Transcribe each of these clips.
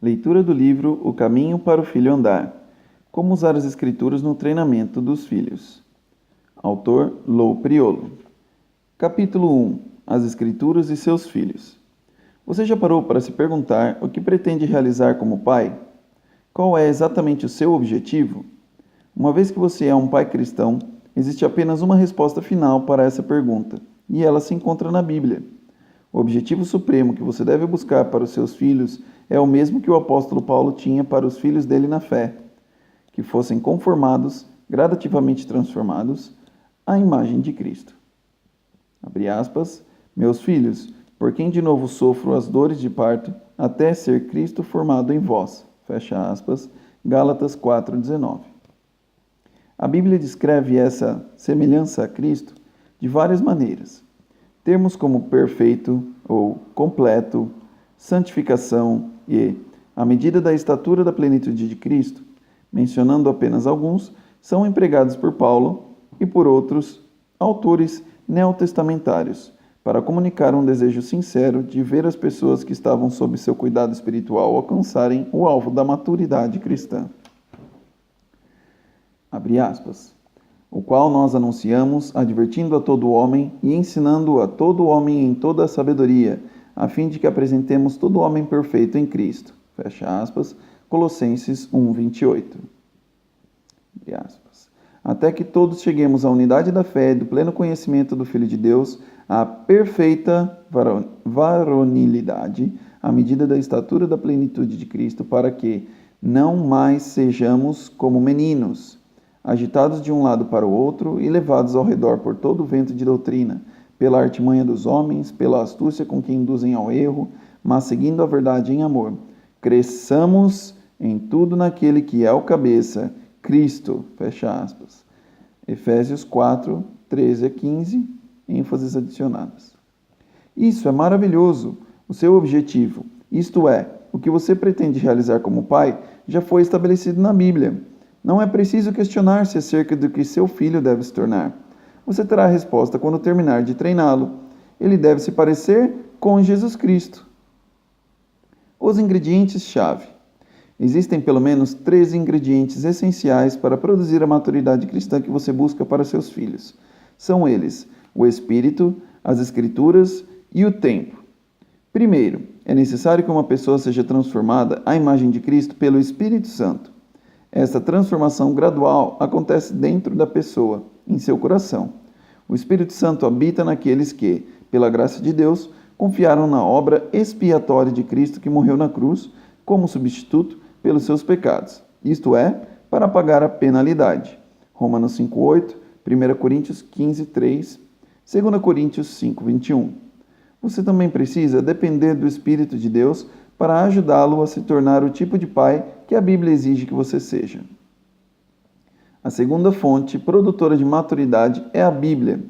Leitura do livro O Caminho para o Filho Andar. Como usar as Escrituras no treinamento dos filhos. Autor Lou Priolo. Capítulo 1. As Escrituras e seus filhos. Você já parou para se perguntar o que pretende realizar como pai? Qual é exatamente o seu objetivo? Uma vez que você é um pai cristão, existe apenas uma resposta final para essa pergunta, e ela se encontra na Bíblia. O objetivo supremo que você deve buscar para os seus filhos é o mesmo que o apóstolo Paulo tinha para os filhos dele na fé, que fossem conformados, gradativamente transformados, à imagem de Cristo. Abre aspas, meus filhos, por quem de novo sofro as dores de parto, até ser Cristo formado em vós. Fecha aspas, Gálatas 4,19. A Bíblia descreve essa semelhança a Cristo de várias maneiras. Termos como perfeito ou completo, santificação e a medida da estatura da plenitude de Cristo, mencionando apenas alguns, são empregados por Paulo e por outros autores neotestamentários para comunicar um desejo sincero de ver as pessoas que estavam sob seu cuidado espiritual alcançarem o alvo da maturidade cristã. Abre aspas. O qual nós anunciamos, advertindo a todo homem e ensinando a todo homem em toda a sabedoria, a fim de que apresentemos todo homem perfeito em Cristo. Fecha aspas, Colossenses 1:28. Abre aspas. Até que todos cheguemos à unidade da fé e do pleno conhecimento do Filho de Deus, à perfeita varonilidade, à medida da estatura da plenitude de Cristo, para que não mais sejamos como meninos, agitados de um lado para o outro e levados ao redor por todo o vento de doutrina, pela artimanha dos homens, pela astúcia com que induzem ao erro, mas seguindo a verdade em amor. Cresçamos em tudo naquele que é o cabeça, Cristo. Fecha aspas. Efésios 4, 13 a 15, ênfases adicionadas. Isso é maravilhoso. O seu objetivo, isto é, o que você pretende realizar como pai, já foi estabelecido na Bíblia. Não é preciso questionar-se acerca do que seu filho deve se tornar. Você terá a resposta quando terminar de treiná-lo. Ele deve se parecer com Jesus Cristo. Os ingredientes-chave. Existem pelo menos 3 ingredientes essenciais para produzir a maturidade cristã que você busca para seus filhos. São eles: o Espírito, as Escrituras e o tempo. Primeiro, é necessário que uma pessoa seja transformada à imagem de Cristo pelo Espírito Santo. Esta transformação gradual acontece dentro da pessoa, em seu coração. O Espírito Santo habita naqueles que, pela graça de Deus, confiaram na obra expiatória de Cristo que morreu na cruz como substituto pelos seus pecados, isto é, para pagar a penalidade. Romanos 5:8, 1 Coríntios 15:3, 2 Coríntios 5:21. Você também precisa depender do Espírito de Deus para ajudá-lo a se tornar o tipo de pai que a Bíblia exige que você seja. A segunda fonte produtora de maturidade é a Bíblia.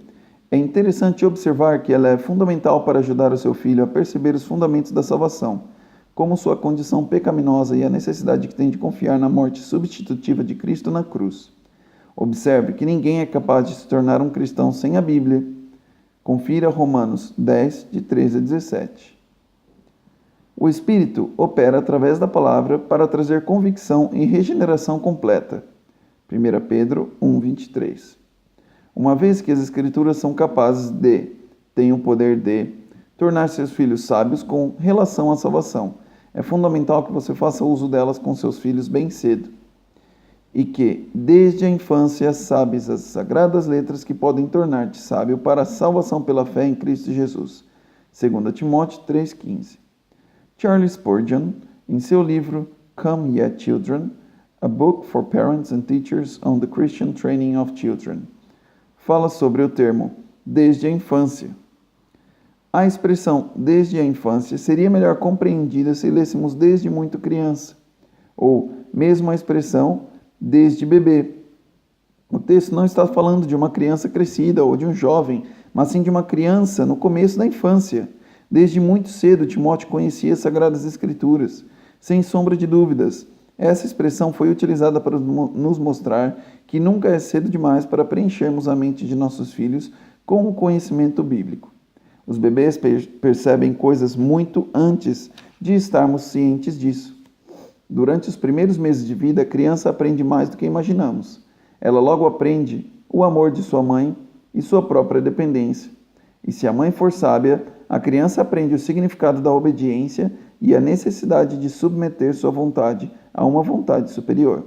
É interessante observar que ela é fundamental para ajudar o seu filho a perceber os fundamentos da salvação, como sua condição pecaminosa e a necessidade que tem de confiar na morte substitutiva de Cristo na cruz. Observe que ninguém é capaz de se tornar um cristão sem a Bíblia. Confira Romanos 10, de 13 a 17. O Espírito opera através da palavra para trazer convicção e regeneração completa. 1 Pedro 1:23. Uma vez que as Escrituras são capazes têm o poder de, tornar seus filhos sábios com relação à salvação, é fundamental que você faça uso delas com seus filhos bem cedo. E que, desde a infância, sabes as sagradas letras que podem tornar-te sábio para a salvação pela fé em Cristo Jesus. 2 Timóteo 3:15. Charles Spurgeon, em seu livro Come Ye Children, A Book for Parents and Teachers on the Christian Training of Children, fala sobre o termo desde a infância. A expressão desde a infância seria melhor compreendida se lêssemos desde muito criança, ou mesmo a expressão desde bebê. O texto não está falando de uma criança crescida ou de um jovem, mas sim de uma criança no começo da infância. Desde muito cedo, Timóteo conhecia as Sagradas Escrituras. Sem sombra de dúvidas, essa expressão foi utilizada para nos mostrar que nunca é cedo demais para preenchermos a mente de nossos filhos com o conhecimento bíblico. Os bebês percebem coisas muito antes de estarmos cientes disso. Durante os primeiros meses de vida, a criança aprende mais do que imaginamos. Ela logo aprende o amor de sua mãe e sua própria dependência. E se a mãe for sábia, a criança aprende o significado da obediência e a necessidade de submeter sua vontade a uma vontade superior.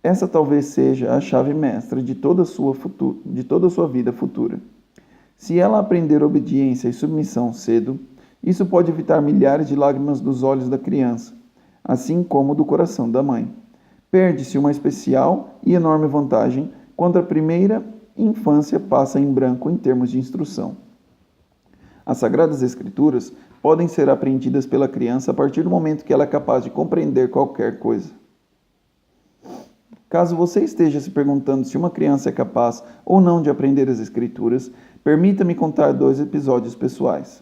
Essa talvez seja a chave mestra de toda a sua vida futura. Se ela aprender obediência e submissão cedo, isso pode evitar milhares de lágrimas dos olhos da criança, assim como do coração da mãe. Perde-se uma especial e enorme vantagem quando a primeira infância passa em branco em termos de instrução. As Sagradas Escrituras podem ser apreendidas pela criança a partir do momento que ela é capaz de compreender qualquer coisa. Caso você esteja se perguntando se uma criança é capaz ou não de aprender as Escrituras, permita-me contar 2 episódios pessoais.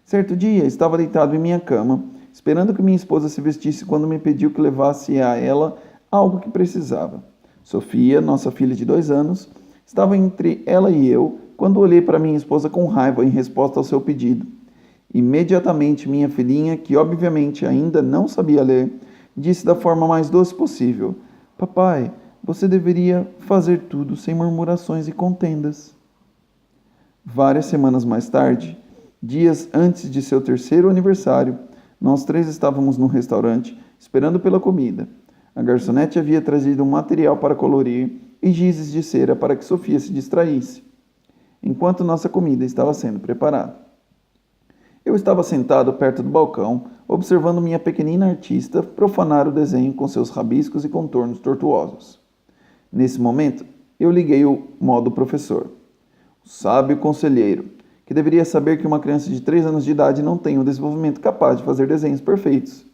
Certo dia, estava deitado em minha cama, esperando que minha esposa se vestisse quando me pediu que levasse a ela algo que precisava. Sofia, nossa filha de 2 anos, estava entre ela e eu quando olhei para minha esposa com raiva em resposta ao seu pedido. Imediatamente, minha filhinha, que obviamente ainda não sabia ler, disse da forma mais doce possível: Papai, você deveria fazer tudo sem murmurações e contendas. Várias semanas mais tarde, dias antes de seu 3º aniversário, nós 3 estávamos no restaurante, esperando pela comida. A garçonete havia trazido um material para colorir e gizes de cera para que Sofia se distraísse, enquanto nossa comida estava sendo preparada. Eu estava sentado perto do balcão, observando minha pequenina artista profanar o desenho com seus rabiscos e contornos tortuosos. Nesse momento, eu liguei o modo professor. O sábio conselheiro, que deveria saber que uma criança de 3 anos de idade não tem o desenvolvimento capaz de fazer desenhos perfeitos.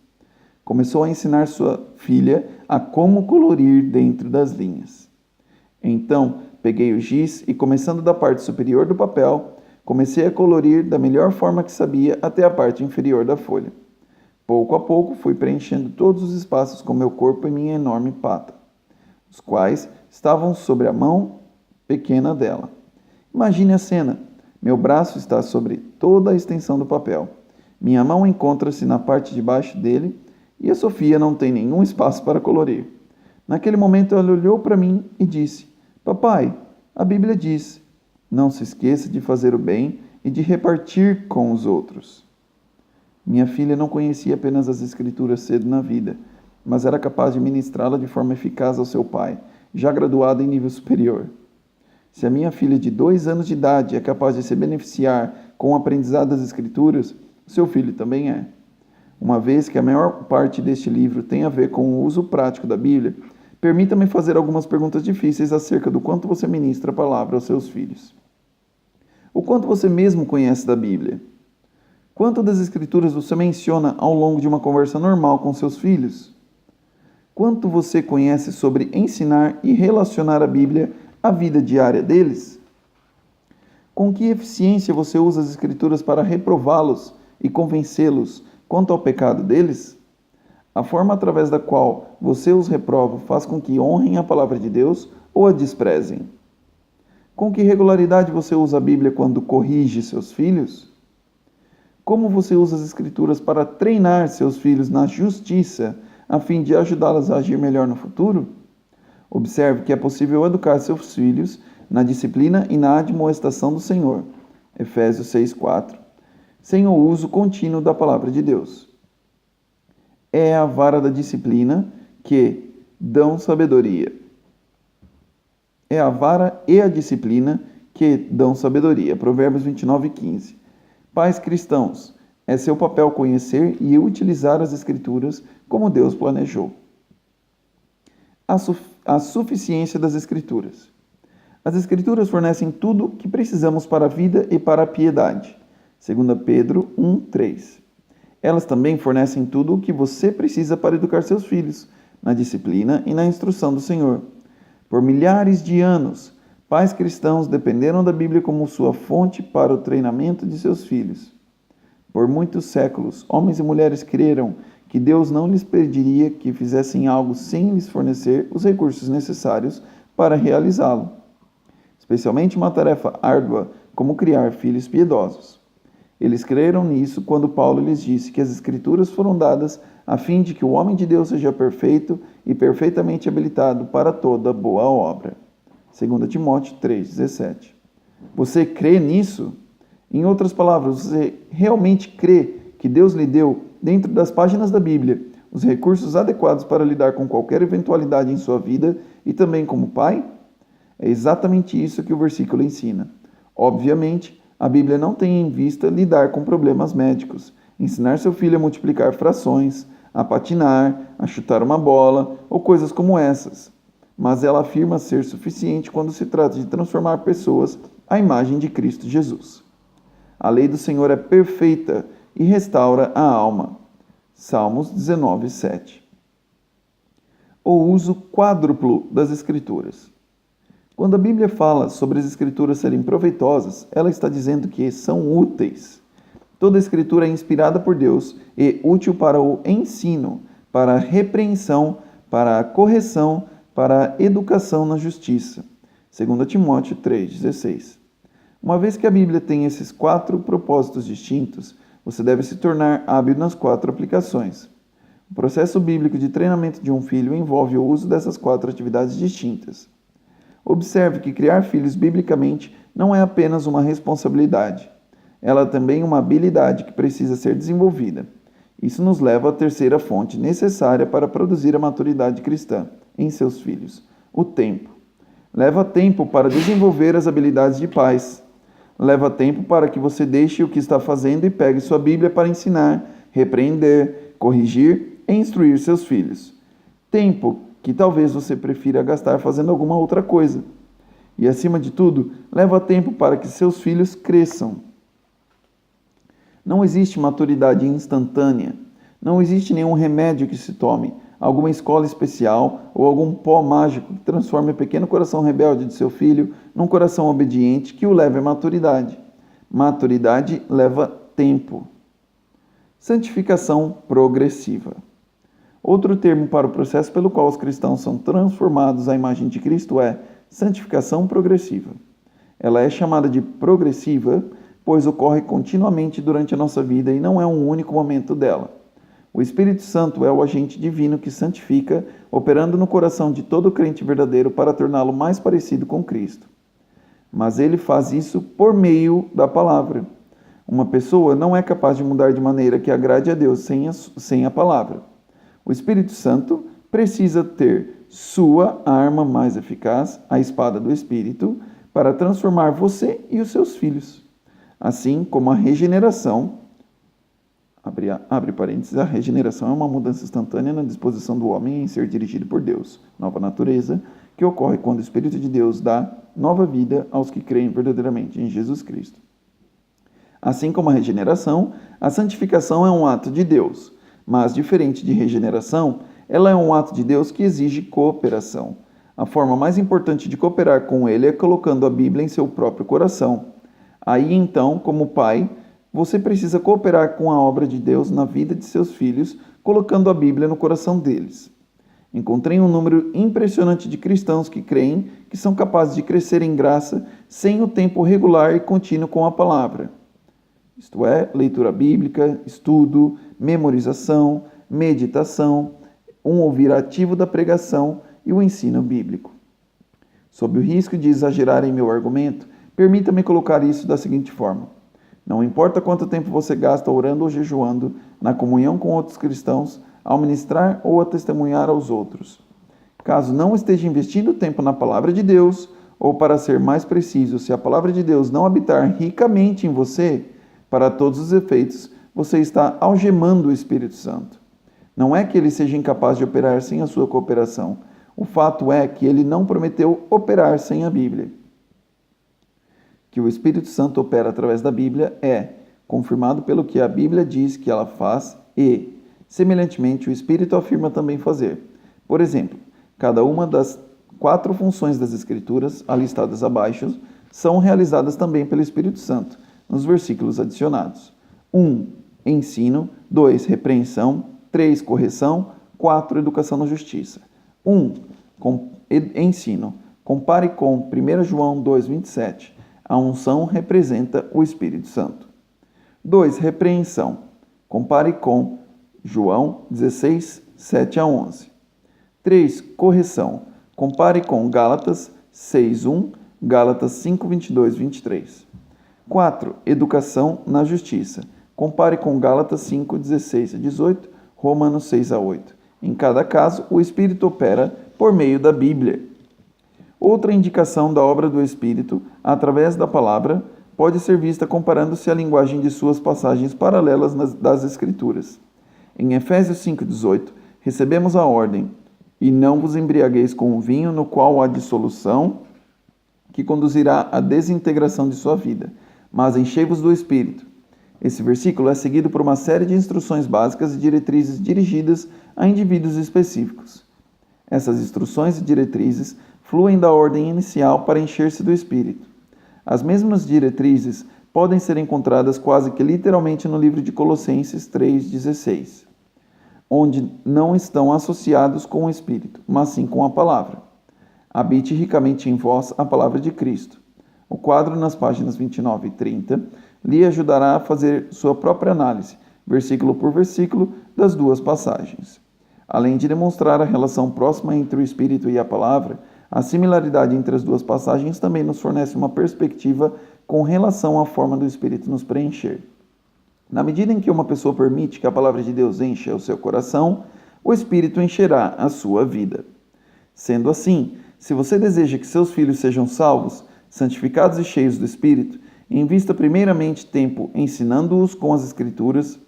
Começou a ensinar sua filha a como colorir dentro das linhas. Então, peguei o giz e, começando da parte superior do papel, comecei a colorir da melhor forma que sabia até a parte inferior da folha. Pouco a pouco, fui preenchendo todos os espaços com meu corpo e minha enorme pata, os quais estavam sobre a mão pequena dela. Imagine a cena. Meu braço está sobre toda a extensão do papel. Minha mão encontra-se na parte de baixo dele e a Sofia não tem nenhum espaço para colorir. Naquele momento, ela olhou para mim e disse: Papai, a Bíblia diz: não se esqueça de fazer o bem e de repartir com os outros. Minha filha não conhecia apenas as Escrituras cedo na vida, mas era capaz de ministrá-la de forma eficaz ao seu pai, já graduado em nível superior. Se a minha filha de 2 anos de idade é capaz de se beneficiar com o aprendizado das Escrituras, seu filho também é. Uma vez que a maior parte deste livro tem a ver com o uso prático da Bíblia, permita-me fazer algumas perguntas difíceis acerca do quanto você ministra a palavra aos seus filhos. O quanto você mesmo conhece da Bíblia? Quanto das Escrituras você menciona ao longo de uma conversa normal com seus filhos? Quanto você conhece sobre ensinar e relacionar a Bíblia à vida diária deles? Com que eficiência você usa as Escrituras para reprová-los e convencê-los quanto ao pecado deles? A forma através da qual você os reprova faz com que honrem a palavra de Deus ou a desprezem? Com que regularidade você usa a Bíblia quando corrige seus filhos? Como você usa as Escrituras para treinar seus filhos na justiça, a fim de ajudá-los a agir melhor no futuro? Observe que é possível educar seus filhos na disciplina e na admoestação do Senhor, Efésios 6,4, sem o uso contínuo da palavra de Deus. É a vara da disciplina que dão sabedoria. É a vara e a disciplina que dão sabedoria. Provérbios 29:15. Pais cristãos, é seu papel conhecer e utilizar as Escrituras como Deus planejou. A suficiência das Escrituras. As Escrituras fornecem tudo o que precisamos para a vida e para a piedade. 2 Pedro 1:3. Elas também fornecem tudo o que você precisa para educar seus filhos, na disciplina e na instrução do Senhor. Por milhares de anos, pais cristãos dependeram da Bíblia como sua fonte para o treinamento de seus filhos. Por muitos séculos, homens e mulheres creram que Deus não lhes pediria que fizessem algo sem lhes fornecer os recursos necessários para realizá-lo, especialmente uma tarefa árdua como criar filhos piedosos. Eles creram nisso quando Paulo lhes disse que as Escrituras foram dadas a fim de que o homem de Deus seja perfeito e perfeitamente habilitado para toda boa obra. 2 Timóteo 3,17. Você crê nisso? Em outras palavras, você realmente crê que Deus lhe deu, dentro das páginas da Bíblia, os recursos adequados para lidar com qualquer eventualidade em sua vida e também como pai? É exatamente isso que o versículo ensina. Obviamente, a Bíblia não tem em vista lidar com problemas médicos, ensinar seu filho a multiplicar frações, a patinar, a chutar uma bola ou coisas como essas. Mas ela afirma ser suficiente quando se trata de transformar pessoas à imagem de Cristo Jesus. A lei do Senhor é perfeita e restaura a alma. Salmos 19, 7. O uso quádruplo das Escrituras. Quando a Bíblia fala sobre as Escrituras serem proveitosas, ela está dizendo que são úteis. Toda Escritura é inspirada por Deus e útil para o ensino, para a repreensão, para a correção, para a educação na justiça. 2 Timóteo 3,16. Uma vez que a Bíblia tem esses 4 propósitos distintos, você deve se tornar hábil nas 4 aplicações. O processo bíblico de treinamento de um filho envolve o uso dessas 4 atividades distintas. Observe que criar filhos biblicamente não é apenas uma responsabilidade. Ela é também uma habilidade que precisa ser desenvolvida. Isso nos leva à terceira fonte necessária para produzir a maturidade cristã em seus filhos: o tempo. Leva tempo para desenvolver as habilidades de pais. Leva tempo para que você deixe o que está fazendo e pegue sua Bíblia para ensinar, repreender, corrigir e instruir seus filhos. Tempo que talvez você prefira gastar fazendo alguma outra coisa. E, acima de tudo, leva tempo para que seus filhos cresçam. Não existe maturidade instantânea. Não existe nenhum remédio que se tome, alguma escola especial ou algum pó mágico que transforme o pequeno coração rebelde de seu filho num coração obediente que o leve à maturidade. Maturidade leva tempo. Santificação progressiva. Outro termo para o processo pelo qual os cristãos são transformados à imagem de Cristo é santificação progressiva. Ela é chamada de progressiva, pois ocorre continuamente durante a nossa vida e não é um único momento dela. O Espírito Santo é o agente divino que santifica, operando no coração de todo crente verdadeiro para torná-lo mais parecido com Cristo. Mas ele faz isso por meio da palavra. Uma pessoa não é capaz de mudar de maneira que agrade a Deus sem a palavra. O Espírito Santo precisa ter sua arma mais eficaz, a espada do Espírito, para transformar você e os seus filhos. Assim como a regeneração, abre parênteses, a regeneração é uma mudança instantânea na disposição do homem em ser dirigido por Deus, nova natureza, que ocorre quando o Espírito de Deus dá nova vida aos que creem verdadeiramente em Jesus Cristo. Assim como a regeneração, a santificação é um ato de Deus. Mas, diferente de regeneração, ela é um ato de Deus que exige cooperação. A forma mais importante de cooperar com Ele é colocando a Bíblia em seu próprio coração. Aí, então, como pai, você precisa cooperar com a obra de Deus na vida de seus filhos, colocando a Bíblia no coração deles. Encontrei um número impressionante de cristãos que creem que são capazes de crescer em graça sem o tempo regular e contínuo com a palavra. Isto é, leitura bíblica, estudo, memorização, meditação, um ouvir ativo da pregação e o ensino bíblico. Sob o risco de exagerar em meu argumento, permita-me colocar isso da seguinte forma: não importa quanto tempo você gasta orando ou jejuando, na comunhão com outros cristãos, ao ministrar ou a testemunhar aos outros. Caso não esteja investindo tempo na palavra de Deus, ou para ser mais preciso, se a palavra de Deus não habitar ricamente em você, para todos os efeitos, você está algemando o Espírito Santo. Não é que ele seja incapaz de operar sem a sua cooperação. O fato é que ele não prometeu operar sem a Bíblia. Que o Espírito Santo opera através da Bíblia é confirmado pelo que a Bíblia diz que ela faz e, semelhantemente, o Espírito afirma também fazer. Por exemplo, cada uma das 4 funções das Escrituras, alistadas abaixo, são realizadas também pelo Espírito Santo, nos versículos adicionados. 1. Ensino. 2. Repreensão. 3. Correção. 4. Educação na justiça. 1. Ensino. Compare com 1 João 2,27. A unção representa o Espírito Santo. 2. Repreensão. Compare com João 16, 7 a 11. 3. Correção. Compare com Gálatas 6, 1, Gálatas 5, 22, 23. 4. Educação na justiça. Compare com Gálatas 5, 16 a 18, Romanos 6 a 8. Em cada caso, o Espírito opera por meio da Bíblia. Outra indicação da obra do Espírito, através da palavra, pode ser vista comparando-se à linguagem de suas passagens paralelas das Escrituras. Em Efésios 5, 18, recebemos a ordem: e não vos embriagueis com o vinho no qual há dissolução, que conduzirá à desintegração de sua vida, mas enchei-vos do Espírito. Esse versículo é seguido por uma série de instruções básicas e diretrizes dirigidas a indivíduos específicos. Essas instruções e diretrizes fluem da ordem inicial para encher-se do Espírito. As mesmas diretrizes podem ser encontradas quase que literalmente no livro de Colossenses 3,16, onde não estão associados com o Espírito, mas sim com a palavra. Habite ricamente em vós a palavra de Cristo. O quadro nas páginas 29 e 30 lhe ajudará a fazer sua própria análise, versículo por versículo, das duas passagens. Além de demonstrar a relação próxima entre o Espírito e a palavra, a similaridade entre as duas passagens também nos fornece uma perspectiva com relação à forma do Espírito nos preencher. Na medida em que uma pessoa permite que a palavra de Deus encha o seu coração, o Espírito encherá a sua vida. Sendo assim, se você deseja que seus filhos sejam salvos, santificados e cheios do Espírito, invista primeiramente tempo ensinando-os com as Escrituras.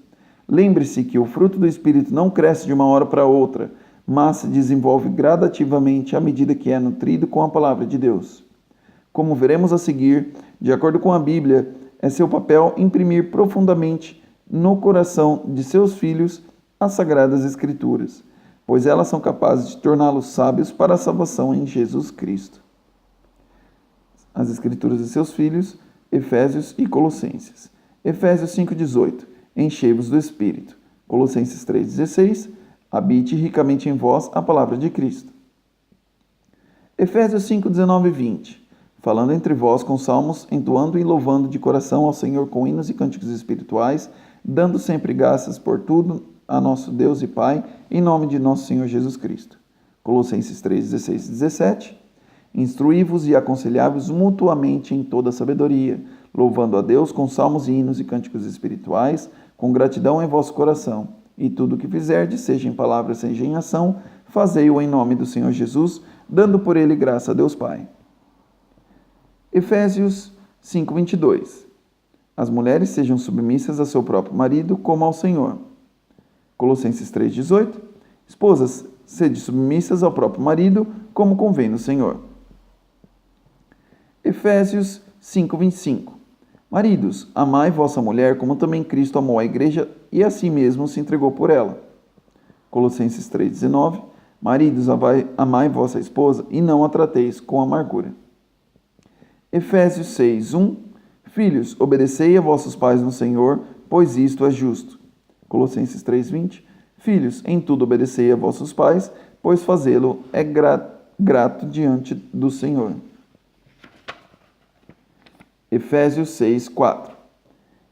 Lembre-se que o fruto do Espírito não cresce de uma hora para outra, mas se desenvolve gradativamente à medida que é nutrido com a palavra de Deus. Como veremos a seguir, de acordo com a Bíblia, é seu papel imprimir profundamente no coração de seus filhos as Sagradas Escrituras, pois elas são capazes de torná-los sábios para a salvação em Jesus Cristo. As Escrituras de seus filhos, Efésios e Colossenses. Efésios 5,18. Enchei-vos do Espírito. Colossenses 3,16. Habite ricamente em vós a palavra de Cristo. Efésios 5, 19 e 20. Falando entre vós com salmos, entoando e louvando de coração ao Senhor com hinos e cânticos espirituais, dando sempre graças por tudo a nosso Deus e Pai, em nome de nosso Senhor Jesus Cristo. Colossenses 3, 16 e 17. Instruí-vos e aconselhai-vos mutuamente em toda sabedoria, louvando a Deus com salmos e hinos e cânticos espirituais, com gratidão em vosso coração. E tudo o que fizerdes, seja em palavra, seja em ação, fazei-o em nome do Senhor Jesus, dando por ele graça a Deus Pai. Efésios 5, 22. As mulheres sejam submissas a seu próprio marido, como ao Senhor. Colossenses 3, 18. Esposas, sede submissas ao próprio marido, como convém no Senhor. Efésios 5, 25. Maridos, amai vossa mulher, como também Cristo amou a igreja e a si mesmo se entregou por ela. Colossenses 3, 19. Maridos, amai vossa esposa e não a trateis com amargura. Efésios 6, 1. Filhos, obedecei a vossos pais no Senhor, pois isto é justo. Colossenses 3, 20. Filhos, em tudo obedecei a vossos pais, pois fazê-lo é grato diante do Senhor. Efésios 6, 4.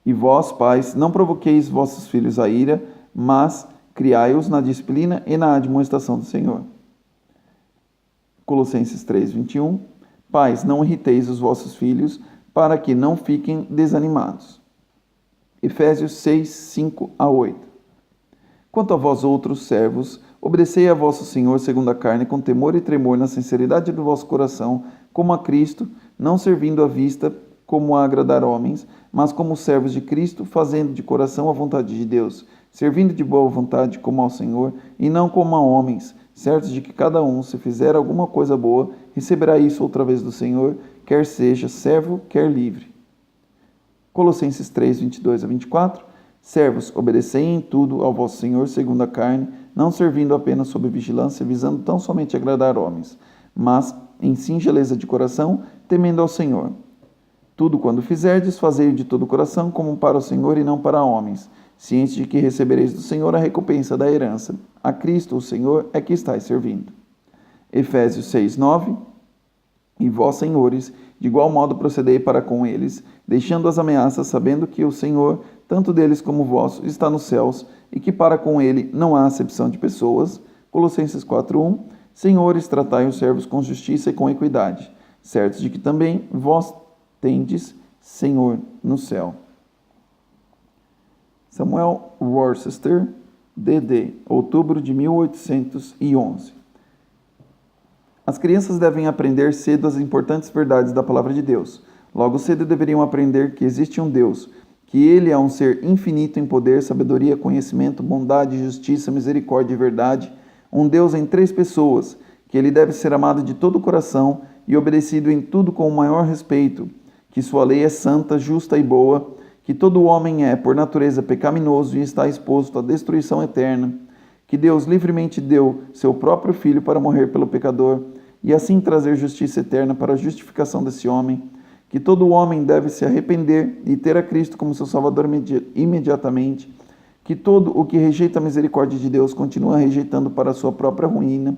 E vós, pais, não provoqueis vossos filhos a ira, mas criai-os na disciplina e na admoestação do Senhor. Colossenses 3, 21. Pais, não irriteis os vossos filhos, para que não fiquem desanimados. Efésios 6, 5 a 8. Quanto a vós outros servos, obedecei a vosso Senhor segundo a carne, com temor e tremor, na sinceridade do vosso coração, como a Cristo, não servindo à vista como a agradar homens, mas como servos de Cristo, fazendo de coração a vontade de Deus, servindo de boa vontade como ao Senhor, e não como a homens, certos de que cada um, se fizer alguma coisa boa, receberá isso outra vez do Senhor, quer seja servo, quer livre. Colossenses 3, 22 a 24. Servos, obedecei em tudo ao vosso Senhor segundo a carne, não servindo apenas sob vigilância, visando tão somente agradar homens, mas em singeleza de coração, temendo ao Senhor. Tudo quando fizerdes, fazei-o de todo o coração, como para o Senhor e não para homens, cientes de que recebereis do Senhor a recompensa da herança. A Cristo, o Senhor, é que estáis servindo. Efésios 6, 9. E vós, senhores, de igual modo procedei para com eles, deixando as ameaças, sabendo que o Senhor, tanto deles como vosso, está nos céus, e que para com ele não há acepção de pessoas. Colossenses 4:1. Senhores, tratai os servos com justiça e com equidade, certos de que também vós tendes Senhor no céu. Samuel Worcester, D.D., outubro de 1811. As crianças devem aprender cedo as importantes verdades da palavra de Deus. Logo cedo deveriam aprender que existe um Deus, que Ele é um ser infinito em poder, sabedoria, conhecimento, bondade, justiça, misericórdia e verdade, um Deus em 3 pessoas, que Ele deve ser amado de todo o coração e obedecido em tudo com o maior respeito, que sua lei é santa, justa e boa, que todo homem é, por natureza, pecaminoso e está exposto à destruição eterna, que Deus livremente deu seu próprio Filho para morrer pelo pecador e assim trazer justiça eterna para a justificação desse homem, que todo homem deve se arrepender e ter a Cristo como seu Salvador imediatamente, que todo o que rejeita a misericórdia de Deus continua rejeitando para a sua própria ruína,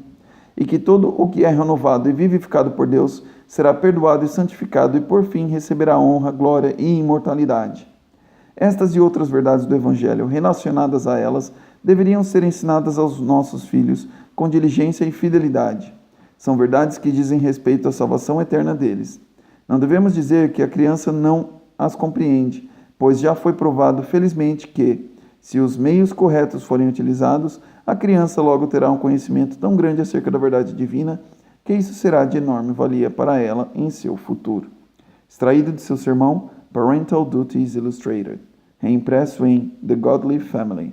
e que todo o que é renovado e vivificado por Deus será perdoado e santificado e por fim receberá honra, glória e imortalidade. Estas e outras verdades do Evangelho relacionadas a elas deveriam ser ensinadas aos nossos filhos com diligência e fidelidade. São verdades que dizem respeito à salvação eterna deles. Não devemos dizer que a criança não as compreende, pois já foi provado felizmente que, se os meios corretos forem utilizados, a criança logo terá um conhecimento tão grande acerca da verdade divina que isso será de enorme valia para ela em seu futuro. Extraído de seu sermão Parental Duties Illustrated, reimpresso em The Godly Family,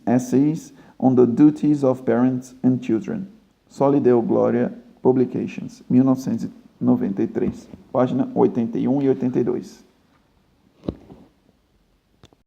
Essays on the Duties of Parents and Children, Soli Deo Gloria Publications, 1993, página 81 e 82.